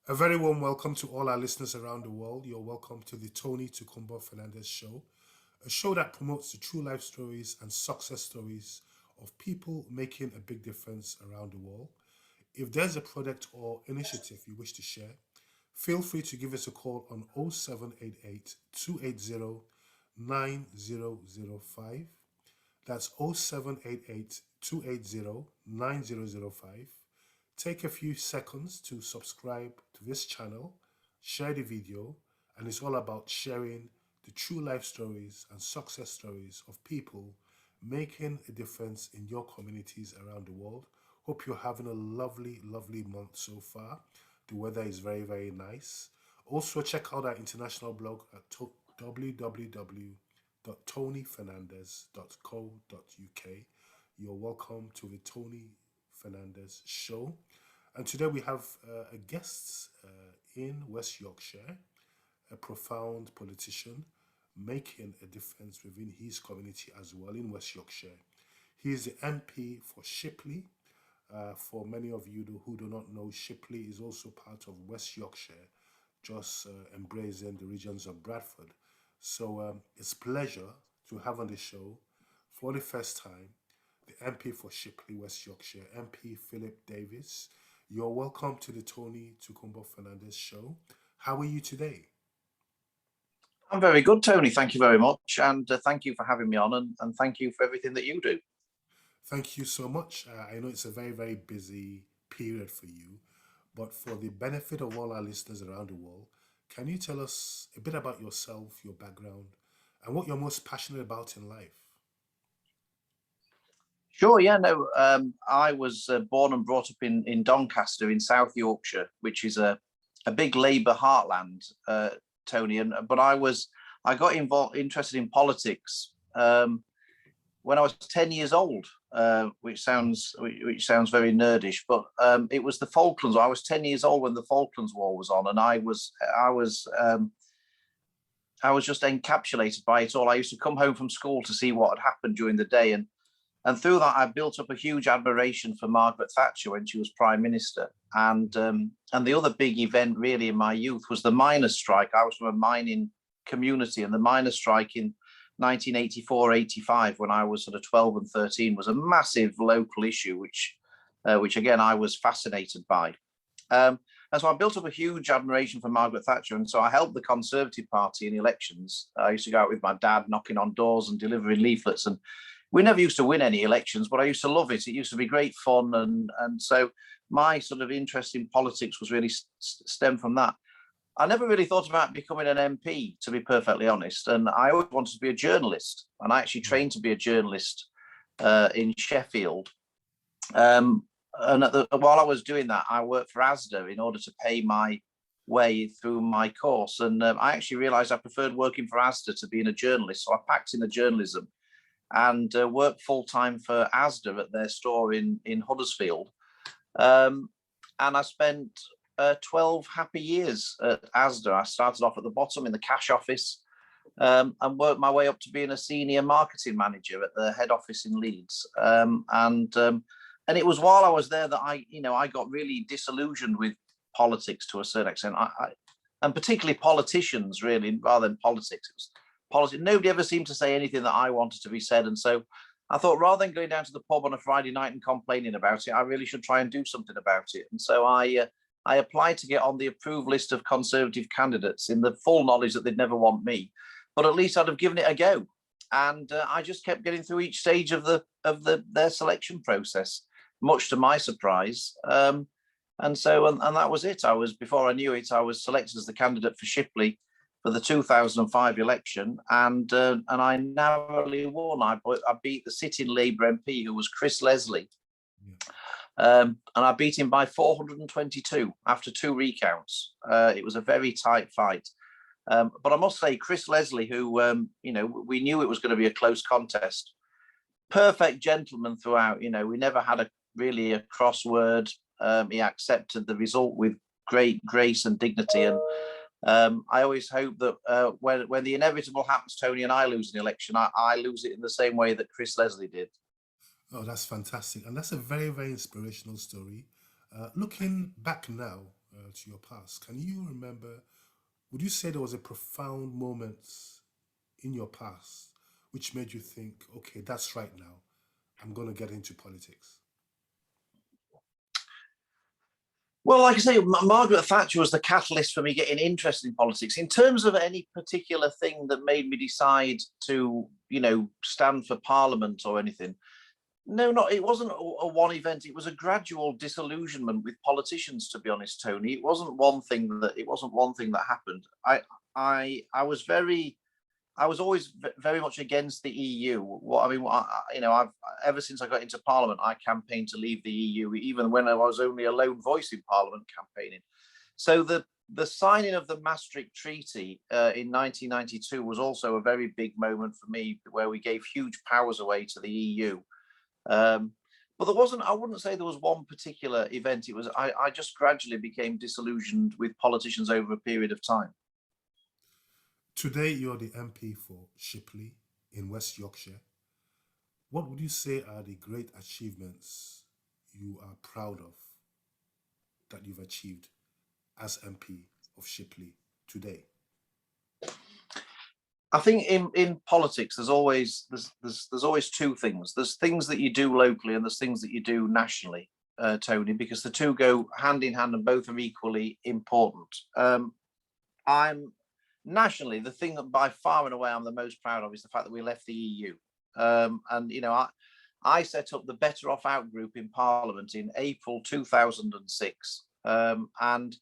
A very warm welcome to all our listeners around the world. You're welcome to the Tony TOKUNBO Fernandez Show, a show that promotes the true life stories and success stories of people making a big difference around the world. If there's a product or initiative you wish to share, feel free to give us a call on 0788 280 9005. That's 0788 280 9005. Take a few seconds to subscribe to this channel, share the video, and it's all about sharing the true life stories and success stories of people making a difference in your communities around the world. Hope you're having a lovely, lovely month so far. The weather is very, very nice. Also, check out our international blog at www.tonyfernandez.co.uk. You're welcome to the Tony Fernandez Show. And today we have a guest in West Yorkshire, a profound politician making a difference within his community as well in West Yorkshire. He is the MP for Shipley. For many of you who do not know, Shipley is also part of West Yorkshire, just embracing the regions of Bradford. So it's a pleasure to have on the show for the first time the MP for Shipley, West Yorkshire, MP Philip Davies. You're welcome to the Tony TOKUNBO Fernandez Show. How are you today? I'm very good, Tony. Thank you very much. And thank you for having me on and thank you for everything that you do. Thank you so much. I know it's a very, very busy period for you, but for the benefit of all our listeners around the world, can you tell us a bit about yourself, your background, and what you're most passionate about in life? Sure, yeah, no. I was born and brought up in Doncaster in South Yorkshire, which is a big Labour heartland, Tony. But I got interested in politics when I was 10 years old, which sounds very nerdish, but it was the Falklands. I was 10 years old when the Falklands War was on, and I was just encapsulated by it all. I used to come home from school to see what had happened during the day, and through that, I built up a huge admiration for Margaret Thatcher when she was Prime Minister. And the other big event really in my youth was the miners' strike. I was from a mining community, and the miners' strike in 1984-85, when I was sort of 12 and 13, was a massive local issue, which again I was fascinated by. And so I built up a huge admiration for Margaret Thatcher, and so I helped the Conservative Party in elections. I used to go out with my dad, knocking on doors and delivering leaflets, and we never used to win any elections, but I used to love it. It used to be great fun, and so my sort of interest in politics was really stemmed from that. I never really thought about becoming an MP, to be perfectly honest, and I always wanted to be a journalist, and I actually trained to be a journalist in Sheffield. And while I was doing that, I worked for ASDA in order to pay my way through my course, and I actually realised I preferred working for ASDA to being a journalist, so I packed in the journalism and worked full-time for ASDA at their store in Huddersfield. And I spent 12 happy years at ASDA. I started off at the bottom in the cash office and worked my way up to being a senior marketing manager at the head office in Leeds. And it was while I was there that I got really disillusioned with politics to a certain extent, and particularly politicians, really, rather than politics. It was politics. Nobody ever seemed to say anything that I wanted to be said, and so I thought, rather than going down to the pub on a Friday night and complaining about it, I really should try and do something about it. And so I applied to get on the approved list of Conservative candidates, in the full knowledge that they'd never want me, but at least I'd have given it a go. And I just kept getting through each stage of their selection process, much to my surprise. And that was it. Before I knew it, I was selected as the candidate for Shipley for the 2005 election, and I narrowly won. I beat the sitting Labour MP, who was Chris Leslie, and I beat him by 422 after 2 recounts. It was a very tight fight, but I must say, Chris Leslie, who we knew it was going to be a close contest, perfect gentleman throughout. We never had really a crossword. He accepted the result with great grace and dignity, and I always hope that when the inevitable happens, Tony, and I lose an election, I lose it in the same way that Chris Leslie did. Oh, that's fantastic. And that's a very, very inspirational story. Looking back now, to your past. Can you remember, would you say there was a profound moment in your past which made you think, okay, that's right now, I'm going to get into politics? Well, like I say, Margaret Thatcher was the catalyst for me getting interested in politics. In terms of any particular thing that made me decide to, stand for Parliament or anything, no, not it wasn't a one event. It was a gradual disillusionment with politicians. To be honest, Tony, it wasn't one thing that happened. I was very I was always very much against the EU. I've ever since I got into Parliament, I campaigned to leave the EU, even when I was only a lone voice in Parliament campaigning. So the signing of the Maastricht Treaty in 1992 was also a very big moment for me, where we gave huge powers away to the EU. But I wouldn't say there was one particular event. It was, I just gradually became disillusioned with politicians over a period of time. Today, you're the MP for Shipley in West Yorkshire. What would you say are the great achievements you are proud of that you've achieved as MP of Shipley today? I think in politics, there's always two things. There's things that you do locally, and there's things that you do nationally, Tony, because the two go hand in hand, and both are equally important. I'm nationally, the thing that by far and away I'm the most proud of is the fact that we left the EU. I set up the Better Off Out group in Parliament in April 2006, and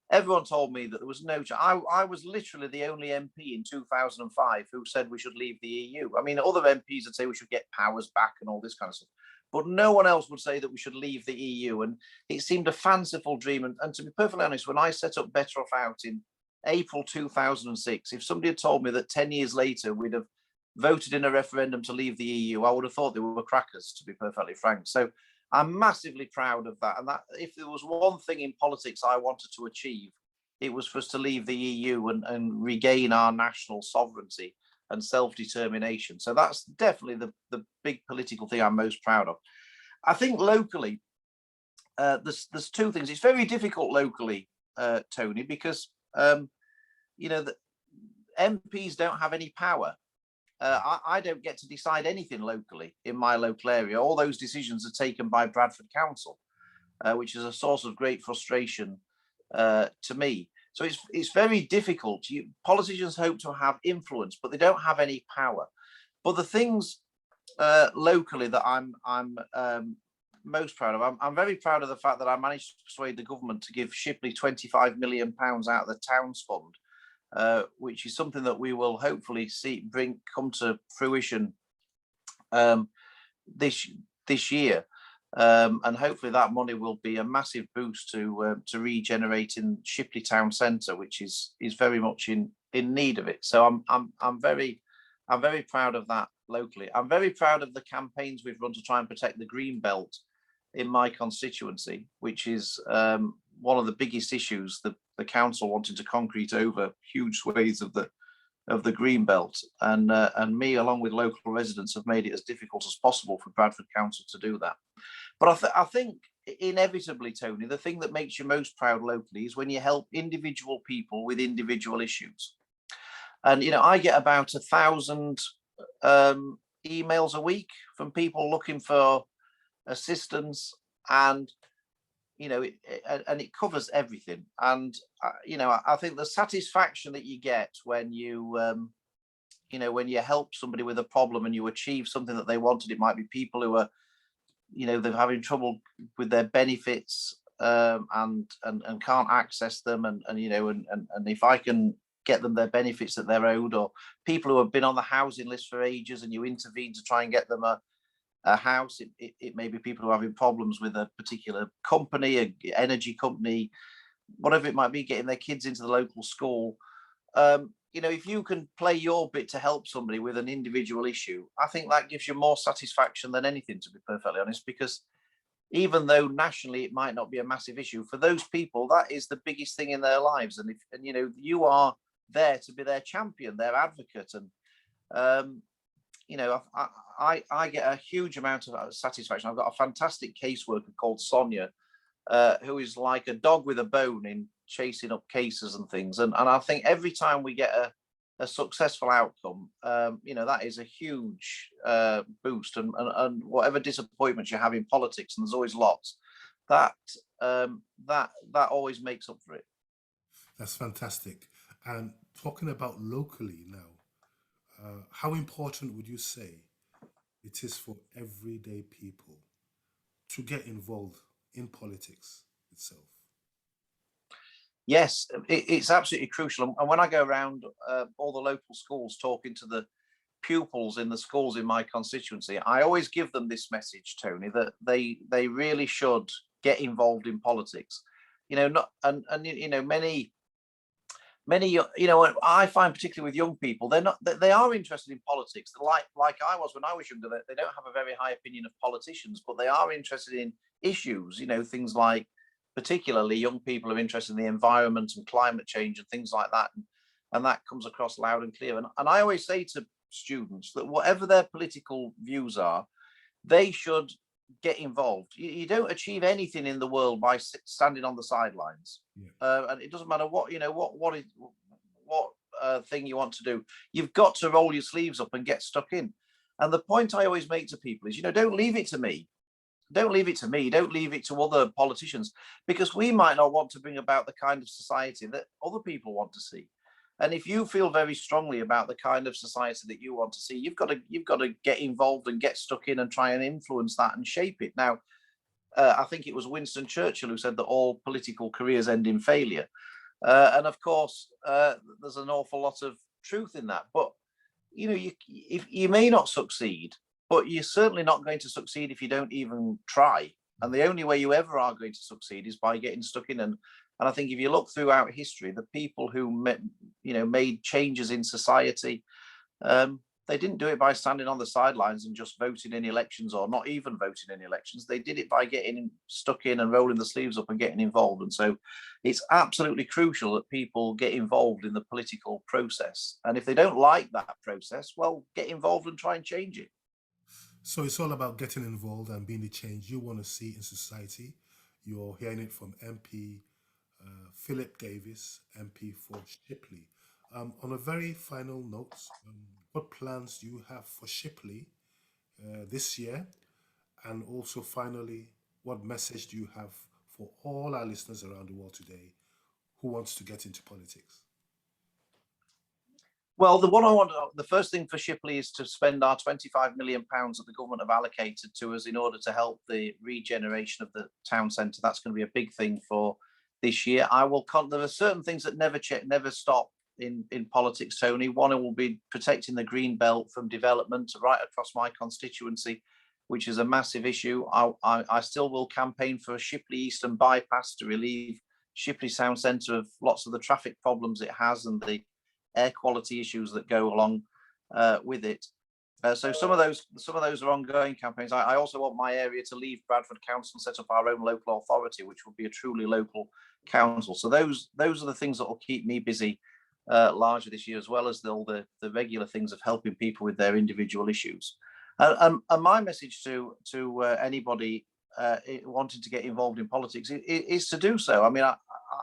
everyone told me that there was no. I was literally the only MP in 2005 who said we should leave the EU. I mean, other MPs would say we should get powers back and all this kind of stuff, but no one else would say that we should leave the EU. And it seemed a fanciful dream. And to be perfectly honest, when I set up Better Off Out in April 2006, if somebody had told me that 10 years later we'd have voted in a referendum to leave the EU, I would have thought they were crackers, to be perfectly frank. So I'm massively proud of that. And that, if there was one thing in politics I wanted to achieve, it was for us to leave the EU and regain our national sovereignty and self-determination. So that's definitely the big political thing I'm most proud of. I think locally, there's two things. It's very difficult locally, Tony, because the MPs don't have any power. I don't get to decide anything locally in my local area. All those decisions are taken by Bradford Council, which is a source of great frustration to me. So it's very difficult. Politicians hope to have influence, but they don't have any power. But the things locally that I'm most proud of, I'm very proud of the fact that I managed to persuade the government to give Shipley £25 million out of the Towns Fund, which is something that we will hopefully see come to fruition this year, and hopefully that money will be a massive boost to regenerating Shipley Town Centre, which is very much in need of it. So I'm very proud of that locally. I'm very proud of the campaigns we've run to try and protect the green belt in my constituency, which is one of the biggest issues. The council wanting to concrete over huge swathes of the green belt, and me, along with local residents, have made it as difficult as possible for Bradford Council to do that. But I think inevitably, Tony, the thing that makes you most proud locally is when you help individual people with individual issues. And I get about 1,000 emails a week from people looking for assistance, and it covers everything. And I think the satisfaction that you get when you help somebody with a problem and you achieve something that they wanted. It might be people who are they're having trouble with their benefits, and can't access them, and if I can get them their benefits that they're owed, or people who have been on the housing list for ages and you intervene to try and get them a house. It may be people who are having problems with a particular company, an energy company, whatever it might be, getting their kids into the local school. If you can play your bit to help somebody with an individual issue, I think that gives you more satisfaction than anything, to be perfectly honest, because even though nationally it might not be a massive issue, for those people, that is the biggest thing in their lives. And you are there to be their champion, their advocate. And I get a huge amount of satisfaction. I've got a fantastic caseworker called Sonia, who is like a dog with a bone in chasing up cases and things. And I think every time we get a successful outcome, that is a huge boost. And whatever disappointments you have in politics, and there's always lots, that always makes up for it. That's fantastic. And talking about locally now, how important would you say it is for everyday people to get involved in politics itself? Yes, it's absolutely crucial. And when I go around all the local schools talking to the pupils in the schools in my constituency, I always give them this message, Tony, that they really should get involved in politics. Not and many I find particularly with young people, they are interested in politics. Like I was when I was younger. They don't have a very high opinion of politicians, but they are interested in issues. Things like, particularly young people are interested in the environment and climate change and things like that, and that comes across loud and clear. And I always say to students that whatever their political views are, they should get involved. You don't achieve anything in the world by standing on the sidelines. Yeah. And it doesn't matter what thing you want to do. You've got to roll your sleeves up and get stuck in. And the point I always make to people is, don't leave it to me. Don't leave it to me. Don't leave it to other politicians, because we might not want to bring about the kind of society that other people want to see. And if you feel very strongly about the kind of society that you want to see, you've got to get involved and get stuck in and try and influence that and shape it. Now, I think it was Winston Churchill who said that all political careers end in failure. And of course, there's an awful lot of truth in that. But you may not succeed, but you're certainly not going to succeed if you don't even try. And the only way you ever are going to succeed is by getting stuck in. And I think if you look throughout history, the people who made changes in society, they didn't do it by standing on the sidelines and just voting in elections, or not even voting in elections. They did it by getting stuck in and rolling the sleeves up and getting involved. And so it's absolutely crucial that people get involved in the political process. And if they don't like that process, well, get involved and try and change it. So it's all about getting involved and being the change you want to see in society. You're hearing it from MP Philip Davies, MP for Shipley. On a very final note, what plans do you have for Shipley this year? And also, finally, what message do you have for all our listeners around the world today who wants to get into politics? Well, the first thing for Shipley is to spend our £25 million that the government have allocated to us in order to help the regeneration of the town centre. That's going to be a big thing for this year. There are certain things that never stop in politics, Tony. One will be protecting the green belt from development right across my constituency, which is a massive issue. I still will campaign for a Shipley Eastern bypass to relieve Shipley Town Centre of lots of the traffic problems it has and the air quality issues that go along with it. So some of those are ongoing campaigns. I also want my area to leave Bradford Council and set up our own local authority, which will be a truly local council. So those are the things that will keep me busy largely this year, as well as all the regular things of helping people with their individual issues. And my message to anybody wanting to get involved in politics is to do so. I mean,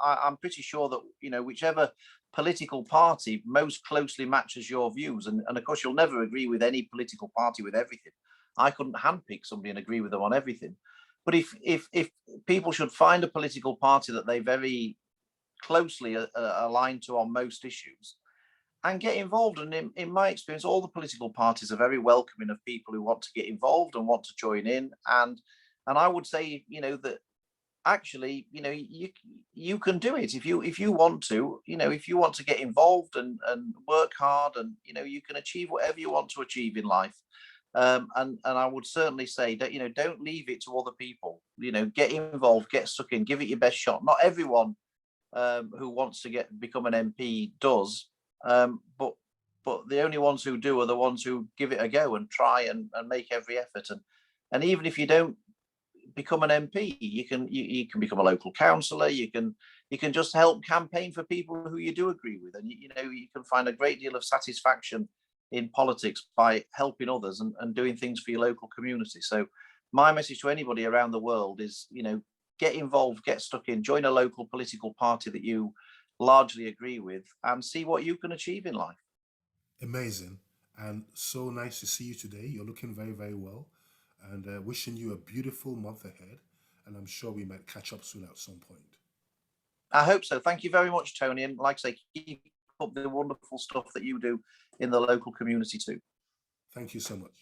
I'm pretty sure that whichever political party most closely matches your views, and of course you'll never agree with any political party with everything. I couldn't handpick somebody and agree with them on everything. But if people should find a political party that they very closely align to on most issues, and get involved. And in my experience, all the political parties are very welcoming of people who want to get involved and want to join in. And I would say, that actually, you can do it if you want to. If you want to get involved and work hard, and you can achieve whatever you want to achieve in life. And I would certainly say that don't leave it to other people. Get involved, get stuck in, give it your best shot. Not everyone who wants to become an MP does, but the only ones who do are the ones who give it a go and try and make every effort. And even if you don't become an MP, you can become a local councillor. You can just help campaign for people who you do agree with, and you can find a great deal of satisfaction in politics by helping others and doing things for your local community. So my message to anybody around the world is, get involved, get stuck in, join a local political party that you largely agree with, and see what you can achieve in life. Amazing. And so nice to see you today. You're looking very, very well. And wishing you a beautiful month ahead. And I'm sure we might catch up soon at some point. I hope so. Thank you very much, Tony. And like I say, keep up the wonderful stuff that you do in the local community too. Thank you so much.